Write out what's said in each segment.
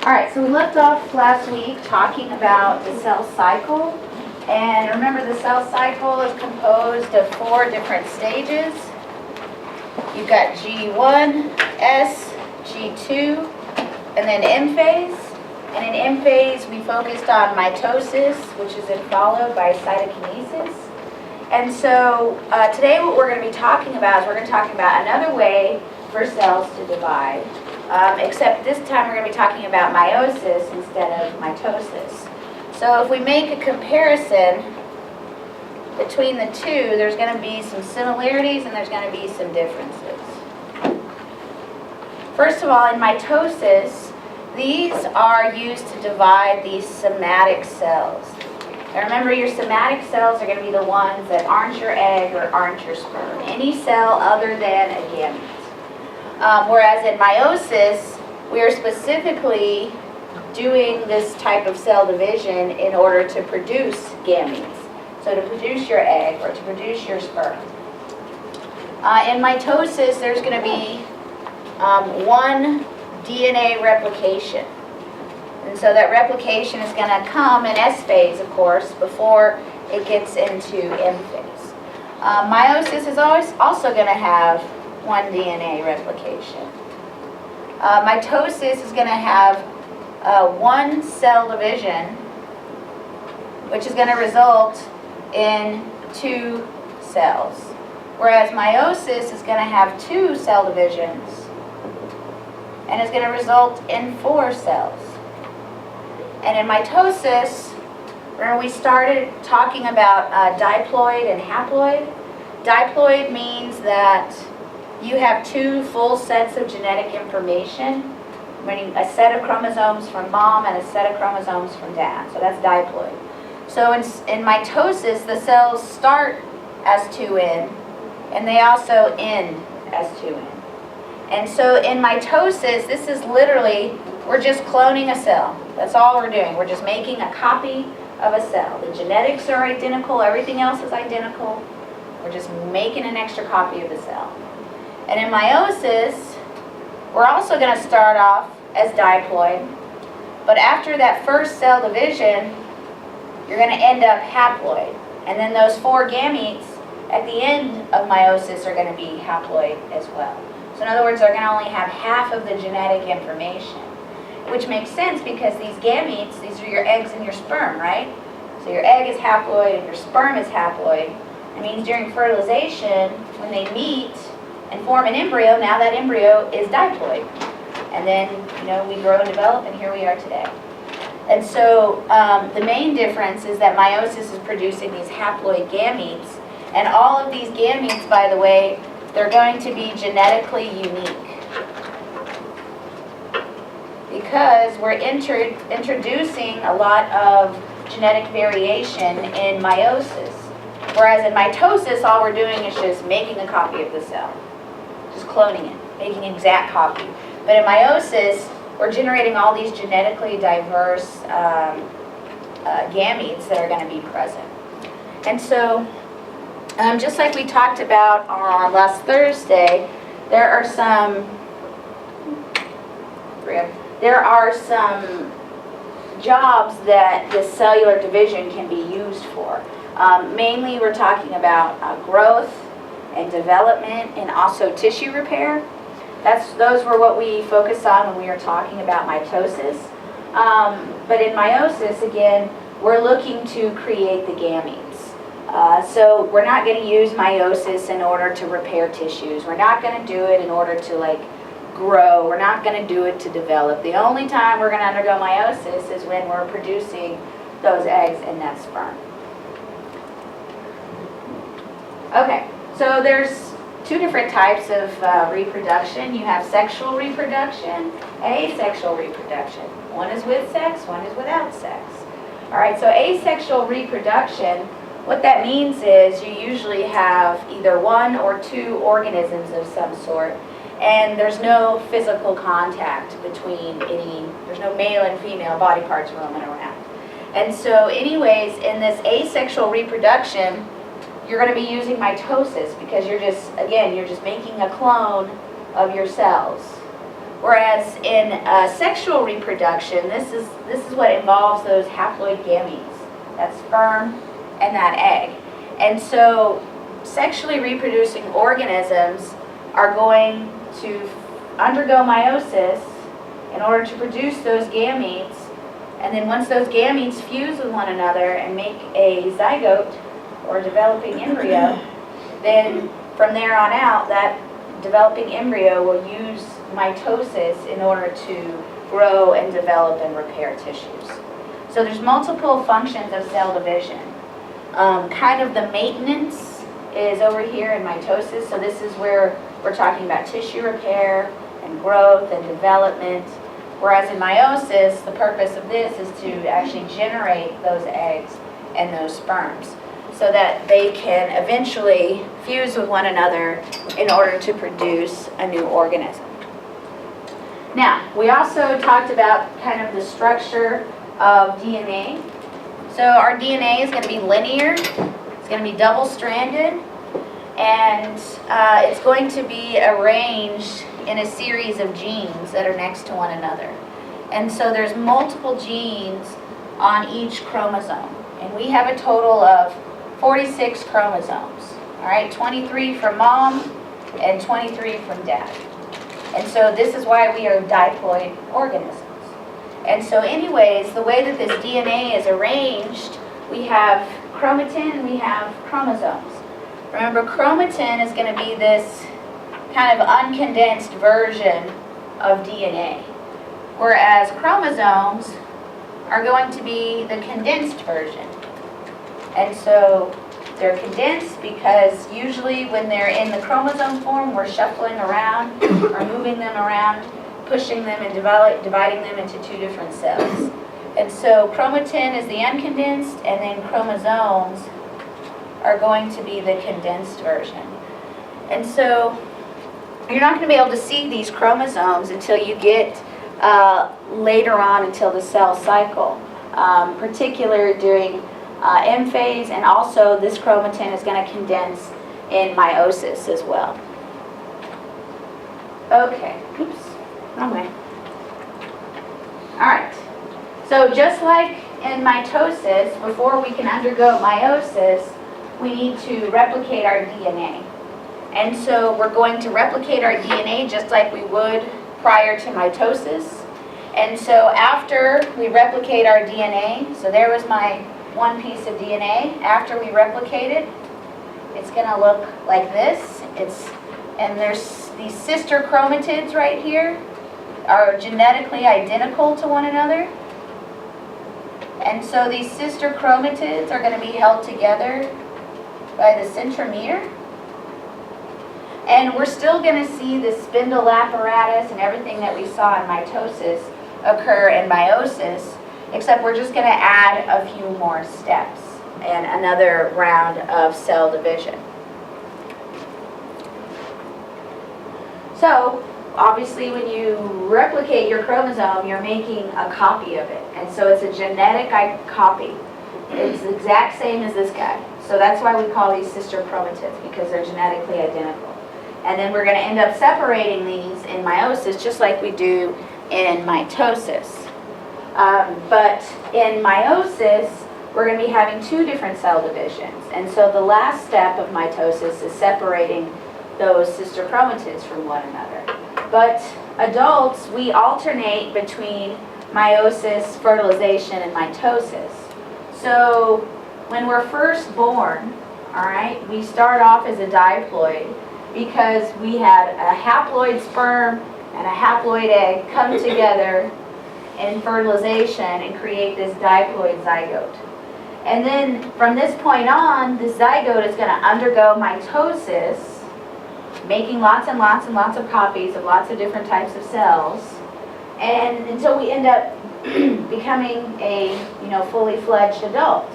Alright, so we left off last week talking about the cell cycle. And remember, the cell cycle is composed of 4 different stages. You've got G1, S, G2, and then M phase. And in M phase, we focused on mitosis, which is then followed by cytokinesis. And so today what we're going to be talking about is we're going to talk about another way for cells to divide. Except this time we're going to be talking about meiosis instead of mitosis. So if we make a comparison between the two, there's going to be some similarities and there's going to be some differences. First of all, in mitosis, these are used to divide these somatic cells. Now remember, your somatic cells are going to be the ones that aren't your egg or aren't your sperm. Any cell other than a gamete. Whereas in meiosis, we are specifically doing this type of cell division in order to produce gametes. So to produce your egg or to produce your sperm. In mitosis, there's going to be one DNA replication. And so that replication is going to come in S phase, of course, before it gets into M phase. Meiosis is also going to have one DNA replication. Mitosis is going to have one cell division, which is going to result in 2 cells. Whereas meiosis is going to have 2 cell divisions, and is going to result in 4 cells. And in mitosis, remember we started talking about diploid and haploid. Diploid means that you have 2 full sets of genetic information, meaning a set of chromosomes from mom and a set of chromosomes from dad. So that's diploid. So in mitosis, the cells start as 2N, and they also end as 2N. And so in mitosis, this is literally, we're just cloning a cell. That's all we're doing. We're just making a copy of a cell. The genetics are identical, everything else is identical. We're just making an extra copy of the cell. And in meiosis, we're also going to start off as diploid, but after that first cell division, you're going to end up haploid. And then those 4 gametes at the end of meiosis are going to be haploid as well. So in other words, they're going to only have half of the genetic information, which makes sense because these gametes, these are your eggs and your sperm, right? So your egg is haploid and your sperm is haploid. It means during fertilization, when they meet and form an embryo, now that embryo is diploid. And then, we grow and develop, and here we are today. And so the main difference is that meiosis is producing these haploid gametes, and all of these gametes, by the way, they're going to be genetically unique. Because we're introducing a lot of genetic variation in meiosis. Whereas in mitosis, all we're doing is just making a copy of the cell. Just cloning it, making an exact copy. But in meiosis, we're generating all these genetically diverse gametes that are going to be present. And so, just like we talked about on last Thursday, there are some jobs that this cellular division can be used for. Mainly we're talking about growth and development and also tissue repair. Those were what we focused on when we were talking about mitosis. But in meiosis, again, we're looking to create the gametes. So we're not going to use meiosis in order to repair tissues. We're not going to do it in order to grow. We're not going to do it to develop. The only time we're going to undergo meiosis is when we're producing those eggs and that sperm. Okay, so there's 2 different types of reproduction. You have sexual reproduction, asexual reproduction. One is with sex, one is without sex. All right, so asexual reproduction, what that means is you usually have either 1 or 2 organisms of some sort, and there's no physical contact between there's no male and female body parts roaming around. And so anyways, in this asexual reproduction, you're going to be using mitosis because you're just making a clone of your cells. Whereas in sexual reproduction, this is what involves those haploid gametes, that sperm and that egg. And so sexually reproducing organisms are going to undergo meiosis in order to produce those gametes. And then once those gametes fuse with one another and make a zygote or developing embryo, then from there on out, that developing embryo will use mitosis in order to grow and develop and repair tissues. So there's multiple functions of cell division. Kind of the maintenance is over here in mitosis. So this is where we're talking about tissue repair and growth and development. Whereas in meiosis, the purpose of this is to actually generate those eggs and those sperms so that they can eventually fuse with one another in order to produce a new organism. Now, we also talked about kind of the structure of DNA. So our DNA is going to be linear, it's going to be double-stranded, and it's going to be arranged in a series of genes that are next to one another. And so there's multiple genes on each chromosome. And we have a total of 46 chromosomes. All right, 23 from mom and 23 from dad. And so this is why we are diploid organisms. And so anyways, the way that this DNA is arranged, we have chromatin and we have chromosomes. Remember, chromatin is going to be this kind of uncondensed version of DNA, whereas chromosomes are going to be the condensed version. And so they're condensed because usually when they're in the chromosome form, we're shuffling around or moving them around, pushing them and dividing them into two different cells. And so chromatin is the uncondensed, and then chromosomes are going to be the condensed version. And so you're not going to be able to see these chromosomes until you get later on until the cell cycle, particularly during M phase, and also this chromatin is going to condense in meiosis as well. Okay, oops, wrong way. All right, so just like in mitosis, before we can undergo meiosis, we need to replicate our DNA. And so we're going to replicate our DNA just like we would prior to mitosis. And so after we replicate our DNA, so there was my one piece of DNA. After we replicate it, it's going to look like this. And there's these sister chromatids right here are genetically identical to one another. And so these sister chromatids are going to be held together by the centromere. And we're still going to see the spindle apparatus and everything that we saw in mitosis occur in meiosis, except we're just going to add a few more steps and another round of cell division. So, obviously when you replicate your chromosome, you're making a copy of it. And so it's a genetic copy. It's the exact same as this guy. So that's why we call these sister chromatids, because they're genetically identical. And then we're going to end up separating these in meiosis just like we do in mitosis. But in meiosis, we're going to be having two different cell divisions. And so the last step of mitosis is separating those sister chromatids from one another. But adults, we alternate between meiosis, fertilization, and mitosis. So when we're first born, all right, we start off as a diploid because we had a haploid sperm and a haploid egg come together in fertilization and create this diploid zygote. And then from this point on, the zygote is going to undergo mitosis, making lots and lots and lots of copies of lots of different types of cells, and until we end up becoming a fully fledged adult.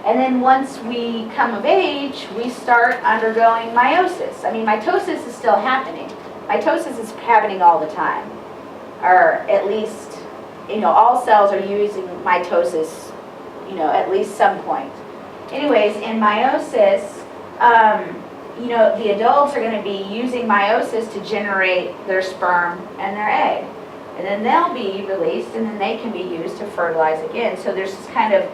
And then once we come of age, we start undergoing meiosis. I mean, mitosis is still happening. Mitosis is happening all the time, or at least, all cells are using mitosis, at least some point. Anyways, in meiosis, the adults are going to be using meiosis to generate their sperm and their egg. and then they'll be released, and then they can be used to fertilize again. So there's this kind of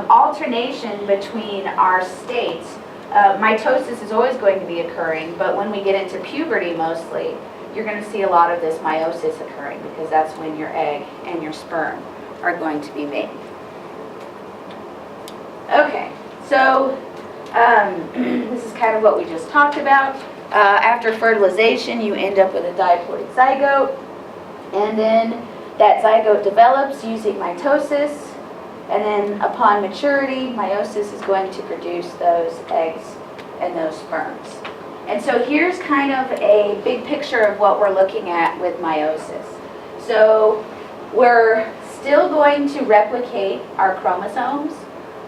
alternation between our states. Mitosis is always going to be occurring, but when we get into puberty mostly, you're going to see a lot of this meiosis occurring, because that's when your egg and your sperm are going to be made. Okay, so this is kind of what we just talked about. After fertilization, you end up with a diploid zygote, and then that zygote develops using mitosis, and then upon maturity, meiosis is going to produce those eggs and those sperms. And so here's kind of a big picture of what we're looking at with meiosis. So we're still going to replicate our chromosomes,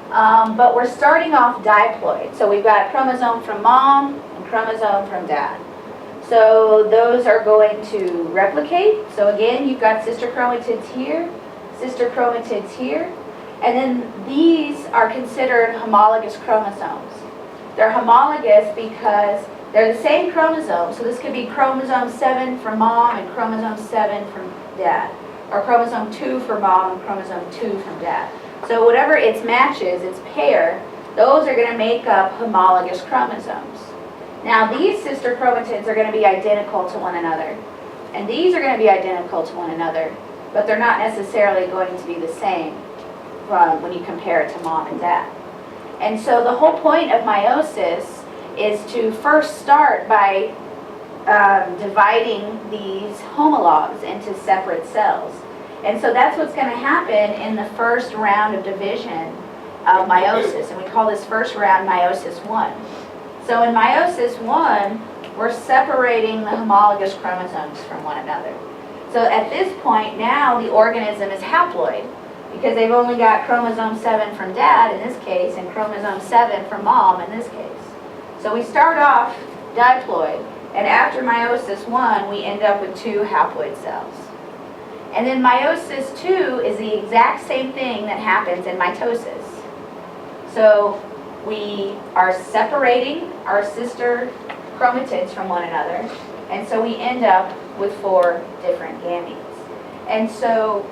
but we're starting off diploid. So we've got chromosome from mom and chromosome from dad. So those are going to replicate. So again, you've got sister chromatids here, sister chromatids here, and then these are considered homologous chromosomes. They're homologous because they're the same chromosome. So this could be chromosome 7 from mom and chromosome 7 from dad, or chromosome 2 for mom and chromosome 2 from dad. So whatever its matches, its pair, those are going to make up homologous chromosomes. Now these sister chromatids are going to be identical to one another, and these are going to be identical to one another, but they're not necessarily going to be the same when you compare it to mom and dad. And so the whole point of meiosis is to first start by dividing these homologs into separate cells. And so that's what's going to happen in the first round of division of meiosis, and we call this first round meiosis 1. So in meiosis 1, we're separating the homologous chromosomes from one another. So at this point now the organism is haploid, because they've only got chromosome 7 from dad in this case and chromosome 7 from mom in this case. So we start off diploid, and after meiosis 1 we end up with 2 haploid cells. And then meiosis 2 is the exact same thing that happens in mitosis. So we are separating our sister chromatids from one another, and so we end up with 4 different gametes. And so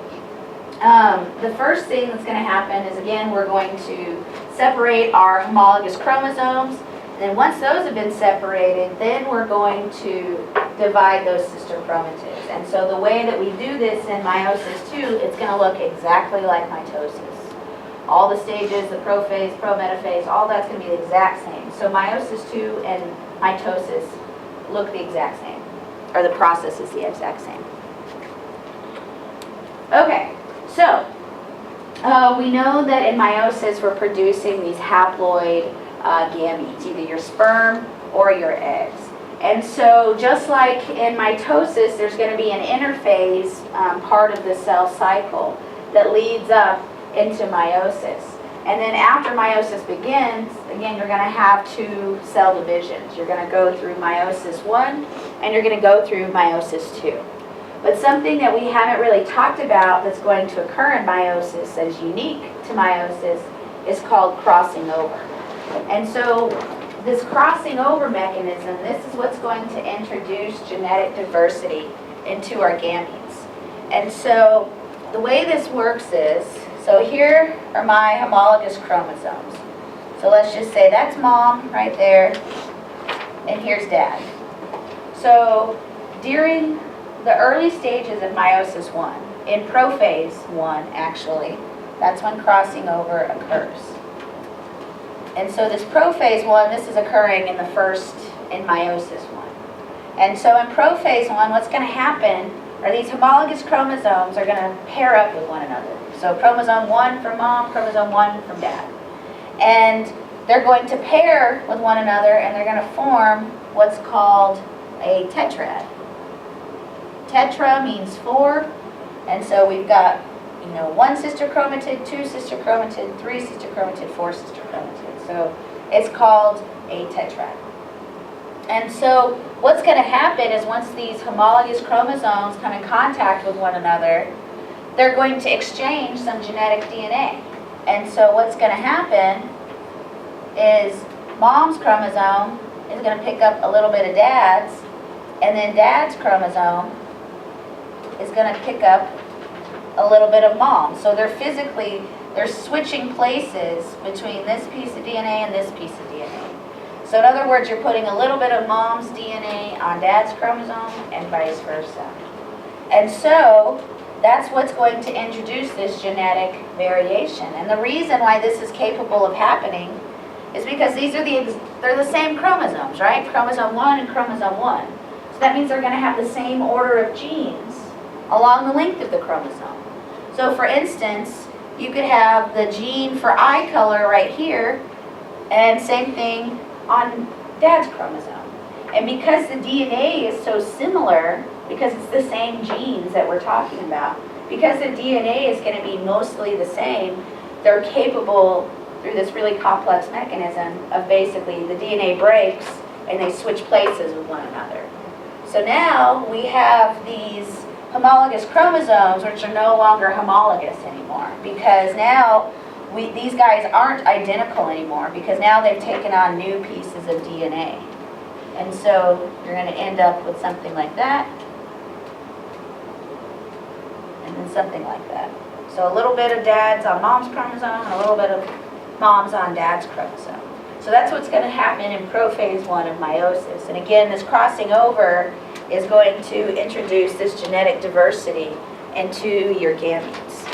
the first thing that's going to happen is, again, we're going to separate our homologous chromosomes. And then once those have been separated, then we're going to divide those sister chromatids. And so the way that we do this in meiosis 2, it's going to look exactly like mitosis. All the stages, the prophase, prometaphase, all that's going to be the exact same. So meiosis 2 and mitosis look the exact same, or the process is the exact same. Okay. So, we know that in meiosis we're producing these haploid gametes, either your sperm or your eggs. And so just like in mitosis, there's going to be an interphase part of the cell cycle that leads up into meiosis. And then after meiosis begins, again, you're going to have 2 cell divisions. You're going to go through meiosis 1 and you're going to go through meiosis 2. But something that we haven't really talked about that's going to occur in meiosis that is unique to meiosis is called crossing over. And so this crossing over mechanism, this is what's going to introduce genetic diversity into our gametes. And so the way this works is, so here are my homologous chromosomes. So let's just say that's mom right there, and here's dad. So during the early stages of meiosis 1, in prophase 1 actually, that's when crossing over occurs. And so this prophase 1, this is occurring in meiosis 1. And so in prophase 1, what's going to happen are these homologous chromosomes are going to pair up with one another. So chromosome 1 from mom, chromosome 1 from dad. And they're going to pair with one another, and they're going to form what's called a tetrad. Tetra means 4, and so we've got, 1 sister chromatid, 2 sister chromatid, 3 sister chromatid, 4 sister chromatid. So it's called a tetrad. And so what's going to happen is once these homologous chromosomes come in contact with one another, they're going to exchange some genetic DNA. And so what's going to happen is mom's chromosome is going to pick up a little bit of dad's, and then dad's chromosome is going to pick up a little bit of mom. So they're switching places between this piece of DNA and this piece of DNA. So in other words, you're putting a little bit of mom's DNA on dad's chromosome and vice versa. And so that's what's going to introduce this genetic variation. And the reason why this is capable of happening is because they're the same chromosomes, right? Chromosome 1 and chromosome 1. So that means they're going to have the same order of genes along the length of the chromosome. So for instance, you could have the gene for eye color right here, and same thing on dad's chromosome. And because the DNA is so similar, because it's the same genes that we're talking about, because the DNA is going to be mostly the same, they're capable, through this really complex mechanism, of basically the DNA breaks and they switch places with one another. So now we have these homologous chromosomes, which are no longer homologous anymore, because now these guys aren't identical anymore, because now they've taken on new pieces of DNA. And so you're going to end up with something like that, and then something like that. So a little bit of dad's on mom's chromosome, and a little bit of mom's on dad's chromosome. So that's what's going to happen in prophase 1 of meiosis. And again, this crossing over is going to introduce this genetic diversity into your gametes.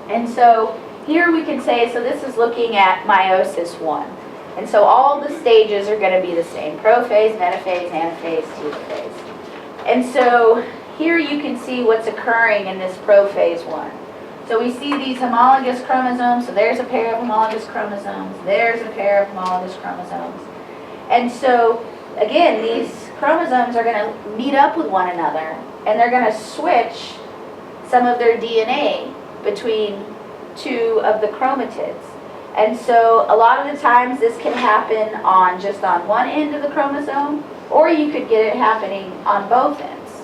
And so here we can say, so this is looking at meiosis 1. And so all the stages are going to be the same: prophase, metaphase, anaphase, telophase. And so here you can see what's occurring in this prophase 1. So we see these homologous chromosomes. So there's a pair of homologous chromosomes. There's a pair of homologous chromosomes. And so again, these chromosomes are going to meet up with one another, and they're going to switch some of their DNA between two of the chromatids. And so a lot of the times this can happen just on one end of the chromosome, or you could get it happening on both ends.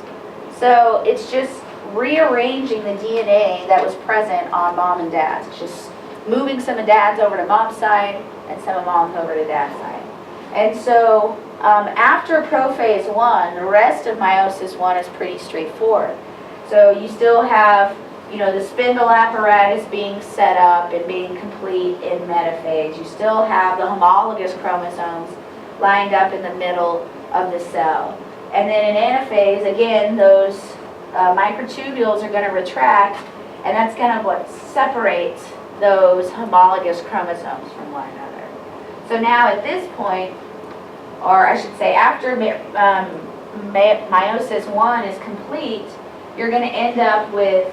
So it's just rearranging the DNA that was present on mom and dad's. It's just moving some of dad's over to mom's side and some of mom's over to dad's side. And so after prophase 1, the rest of meiosis 1 is pretty straightforward. So you still have, the spindle apparatus being set up and being complete in metaphase. You still have the homologous chromosomes lined up in the middle of the cell. And then in anaphase, again, those microtubules are going to retract, and that's going to what separates those homologous chromosomes from one another. So now at this point, or I should say after meiosis 1 is complete, you're going to end up with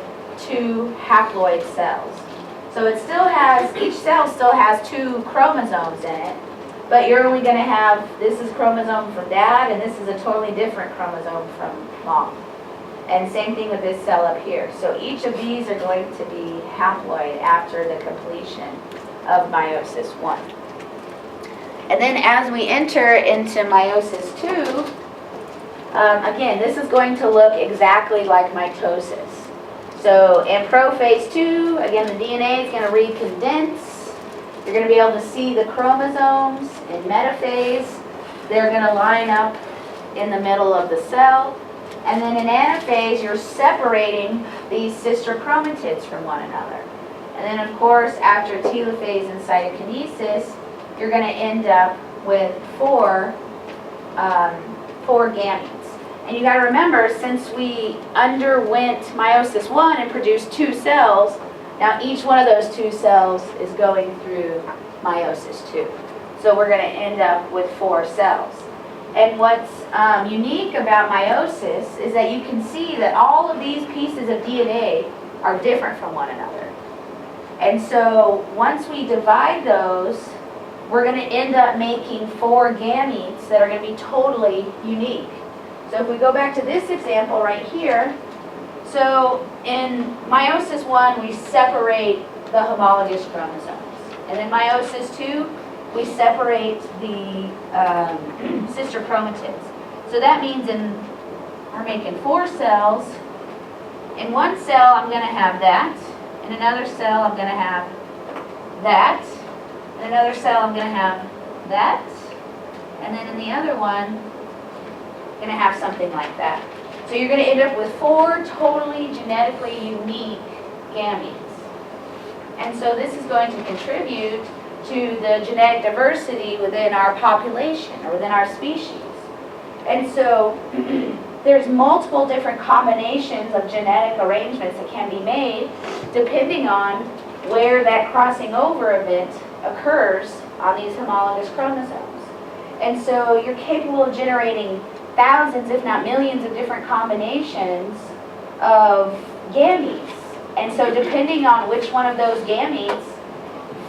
2 haploid cells. So each cell still has 2 chromosomes in it, but you're only going to have, this is chromosome from dad, and this is a totally different chromosome from mom. And same thing with this cell up here. So each of these are going to be haploid after the completion of meiosis 1. And then as we enter into meiosis 2, again, this is going to look exactly like mitosis. So in prophase 2, again, the DNA is going to recondense. You're going to be able to see the chromosomes. In metaphase, they're going to line up in the middle of the cell. And then in anaphase, you're separating these sister chromatids from one another. And then, of course, after telophase and cytokinesis, you're going to end up with 4 gametes. And you got to remember, since we underwent meiosis 1 and produced 2 cells, now each one of those 2 cells is going through meiosis 2. So we're going to end up with 4 cells. And what's unique about meiosis is that you can see that all of these pieces of DNA are different from one another. And so once we divide those, we're going to end up making 4 gametes that are going to be totally unique. So if we go back to this example right here, so in meiosis 1, we separate the homologous chromosomes. And in meiosis 2, we separate the sister chromatids. So that means we're making 4 cells. In one cell, I'm going to have that. In another cell, I'm going to have that. In another cell, I'm going to have that. And then in the other one, I'm going to have something like that. So you're going to end up with 4 totally genetically unique gametes. And so this is going to contribute to the genetic diversity within our population or within our species. And so there's multiple different combinations of genetic arrangements that can be made depending on where that crossing over event occurs on these homologous chromosomes. And so you're capable of generating thousands, if not millions, of different combinations of gametes. And so depending on which one of those gametes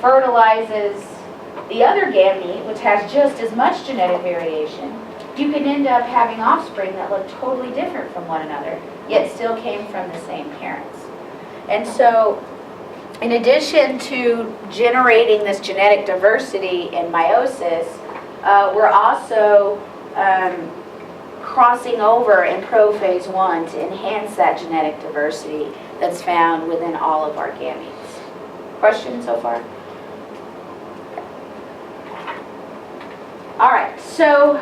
fertilizes the other gamete, which has just as much genetic variation, you can end up having offspring that look totally different from one another, yet still came from the same parents. And so, in addition to generating this genetic diversity in meiosis, we're also crossing over in prophase 1 to enhance that genetic diversity that's found within all of our gametes. Questions so far? All right, so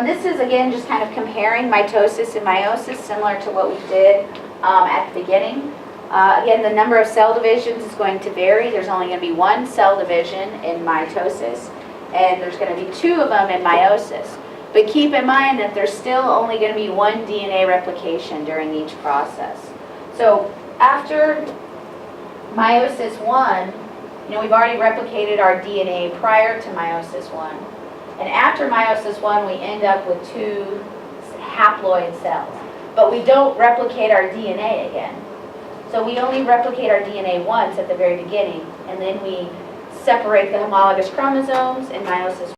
this is again just kind of comparing mitosis and meiosis, similar to what we did at the beginning. Again, the number of cell divisions is going to vary. There's only going to be 1 cell division in mitosis, and there's going to be 2 of them in meiosis. But keep in mind that there's still only going to be 1 DNA replication during each process. So after meiosis 1, we've already replicated our DNA prior to meiosis 1. And after meiosis 1, we end up with 2 haploid cells. But we don't replicate our DNA again. So we only replicate our DNA once at the very beginning, and then we separate the homologous chromosomes in meiosis